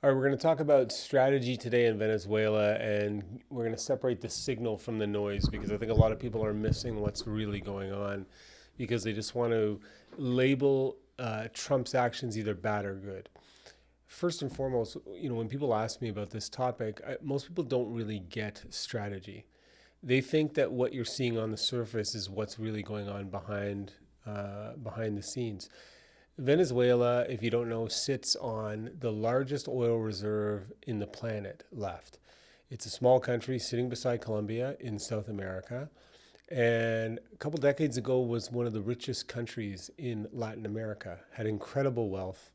All right, we're going to talk about strategy today in Venezuela, and we're going to separate the signal from the noise because I think a lot of people are missing what's really going on because they just want to label Trump's actions either bad or good. First and foremost, when people ask me about this topic, most people don't really get strategy. They think that what you're seeing on the surface is what's really going on behind the scenes. Venezuela, if you don't know, sits on the largest oil reserve in the planet left. It's a small country sitting beside Colombia in South America. And a couple decades ago was one of the richest countries in Latin America, had incredible wealth,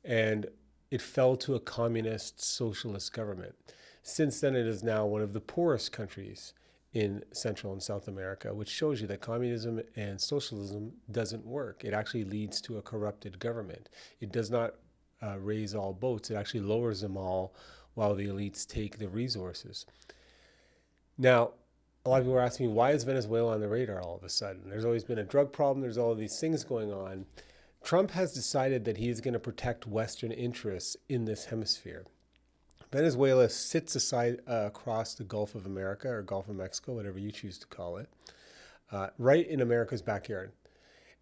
and it fell to a communist socialist government. Since then, it is now one of the poorest countries in Central and South America, which shows you that communism and socialism doesn't work. It actually leads to a corrupted government. It does not raise all boats. It actually lowers them all while the elites take the resources. Now, a lot of people are asking me, why is Venezuela on the radar all of a sudden? There's always been a drug problem. There's all of these things going on. Trump has decided that he is going to protect Western interests in this hemisphere. Venezuela sits across the Gulf of America or Gulf of Mexico, whatever you choose to call it, right in America's backyard.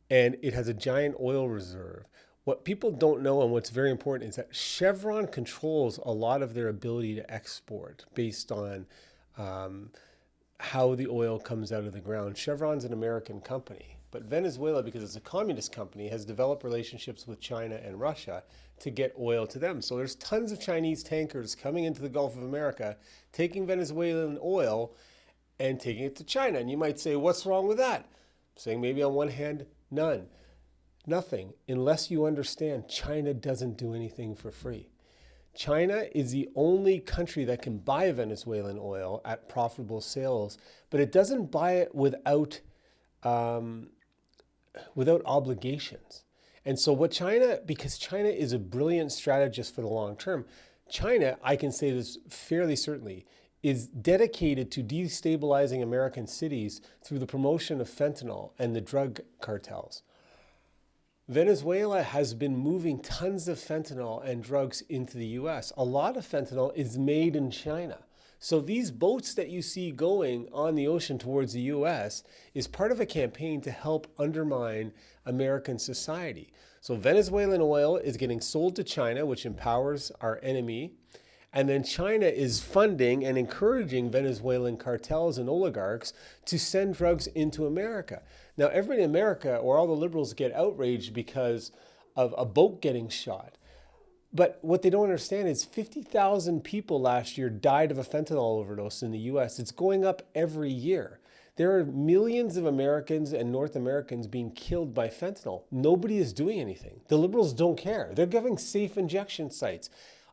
And it has a giant oil reserve. What people don't know and what's very important is that Chevron controls a lot of their ability to export based on how the oil comes out of the ground. Chevron's an American company. But Venezuela, because it's a communist company, has developed relationships with China and Russia to get oil to them. So there's tons of Chinese tankers coming into the Gulf of America, taking Venezuelan oil and taking it to China. And you might say, what's wrong with that? I'm saying maybe on one hand, nothing, unless you understand China doesn't do anything for free. China is the only country that can buy Venezuelan oil at profitable sales, but it doesn't buy it without obligations. And so because China is a brilliant strategist for the long term, China, I can say this fairly certainly, is dedicated to destabilizing American cities through the promotion of fentanyl and the drug cartels. Venezuela has been moving tons of fentanyl and drugs into the US. A lot of fentanyl is made in China. So these boats that you see going on the ocean towards the US is part of a campaign to help undermine American society. So Venezuelan oil is getting sold to China, which empowers our enemy. And then China is funding and encouraging Venezuelan cartels and oligarchs to send drugs into America. Now, everybody in America, or all the liberals, get outraged because of a boat getting shot. But what they don't understand is 50,000 people last year died of a fentanyl overdose in the US. It's going up every year. There are millions of Americans and North Americans being killed by fentanyl. Nobody is doing anything. The liberals don't care. They're giving safe injection sites.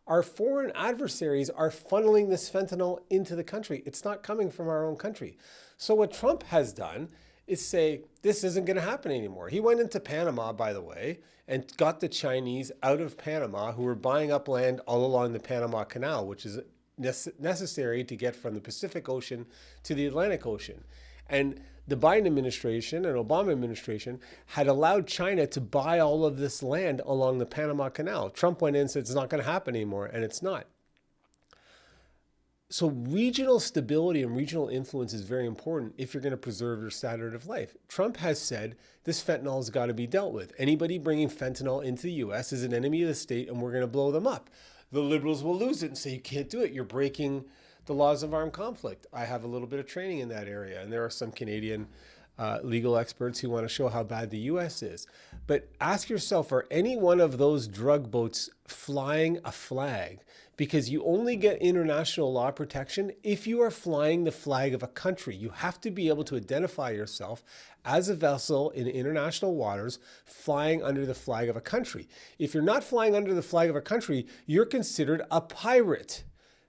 Our foreign adversaries are funneling this fentanyl into the country. It's not coming from our own country. So what Trump has done is say, this isn't going to happen anymore. He went into Panama, by the way, and got the Chinese out of Panama, who were buying up land all along the Panama Canal, which is necessary to get from the Pacific Ocean to the Atlantic Ocean. And the Biden administration and Obama administration had allowed China to buy all of this land along the Panama Canal. Trump went in and said it's not going to happen anymore, and it's not. So regional stability and regional influence is very important if you're going to preserve your standard of life. Trump has said this fentanyl has got to be dealt with. Anybody bringing fentanyl into the U.S. is an enemy of the state, and we're going to blow them up. The liberals will lose it and say, you can't do it. You're breaking the laws of armed conflict. I have a little bit of training in that area, and there are some Canadian legal experts who want to show how bad the U.S. is. But ask yourself, are any one of those drug boats flying a flag? Because you only get international law protection if you are flying the flag of a country. You have to be able to identify yourself as a vessel in international waters flying under the flag of a country. If you're not flying under the flag of a country, you're considered a pirate.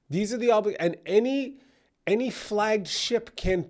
These are the and any flagged ship can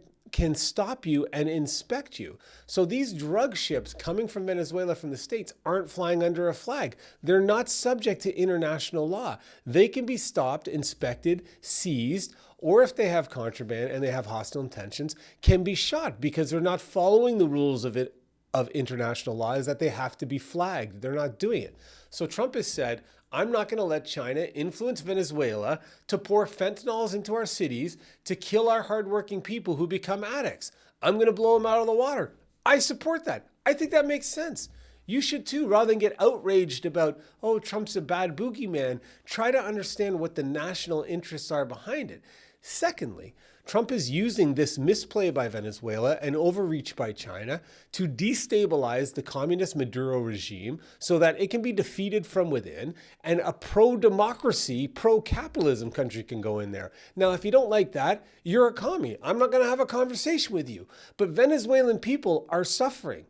stop you and inspect you. So these drug ships coming from Venezuela from the States aren't flying under a flag. They're not subject to international law. They can be stopped, inspected, seized, or if they have contraband and they have hostile intentions, can be shot because they're not following the rules of it of international law is that they have to be flagged. They're not doing it. So Trump has said, I'm not going to let China influence Venezuela to pour fentanyls into our cities to kill our hardworking people who become addicts. I'm going to blow them out of the water. I support that. I think that makes sense. You should too, rather than get outraged about, oh, Trump's a bad boogeyman. Try to understand what the national interests are behind it. Secondly, Trump is using this misplay by Venezuela and overreach by China to destabilize the communist Maduro regime so that it can be defeated from within and a pro-democracy, pro-capitalism country can go in there. Now, if you don't like that, you're a commie. I'm not going to have a conversation with you. But Venezuelan people are suffering.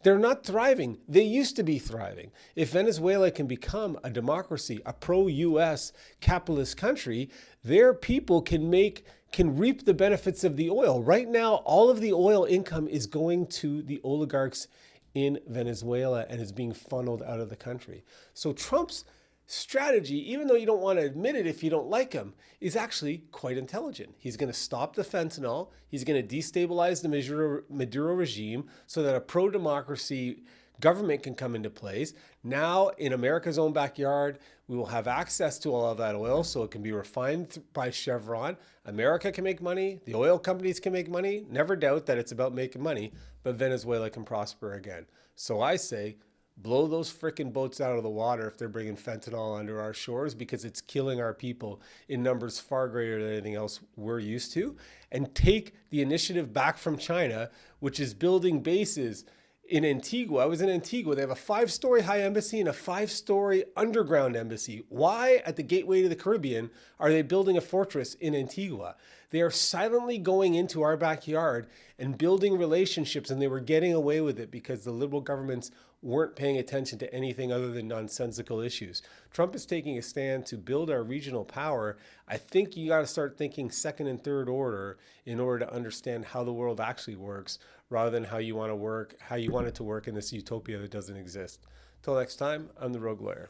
They're not thriving. They used to be thriving. If Venezuela can become a democracy, a pro-US capitalist country, their people can reap the benefits of the oil. Right now, all of the oil income is going to the oligarchs in Venezuela and is being funneled out of the country. So Trump's strategy, even though you don't want to admit it if you don't like him, is actually quite intelligent. He's going to stop the fentanyl. He's going to destabilize the Maduro regime so that a pro-democracy government can come into place. Now, in America's own backyard, we will have access to all of that oil so it can be refined by Chevron. America can make money. The oil companies can make money. Never doubt that it's about making money, but Venezuela can prosper again. So I say, blow those frickin' boats out of the water if they're bringing fentanyl under our shores, because it's killing our people in numbers far greater than anything else we're used to. And take the initiative back from China, which is building bases in Antigua. I was in Antigua. They have a 5-story high embassy and a 5-story underground embassy. Why, at the gateway to the Caribbean, are they building a fortress in Antigua? They are silently going into our backyard and building relationships, and they were getting away with it because the liberal governments weren't paying attention to anything other than nonsensical issues. Trump is taking a stand to build our regional power. I think you got to start thinking second and third order in order to understand how the world actually works, rather than how you want it to work in this utopia that doesn't exist. Till next time, I'm the Rogue Lawyer.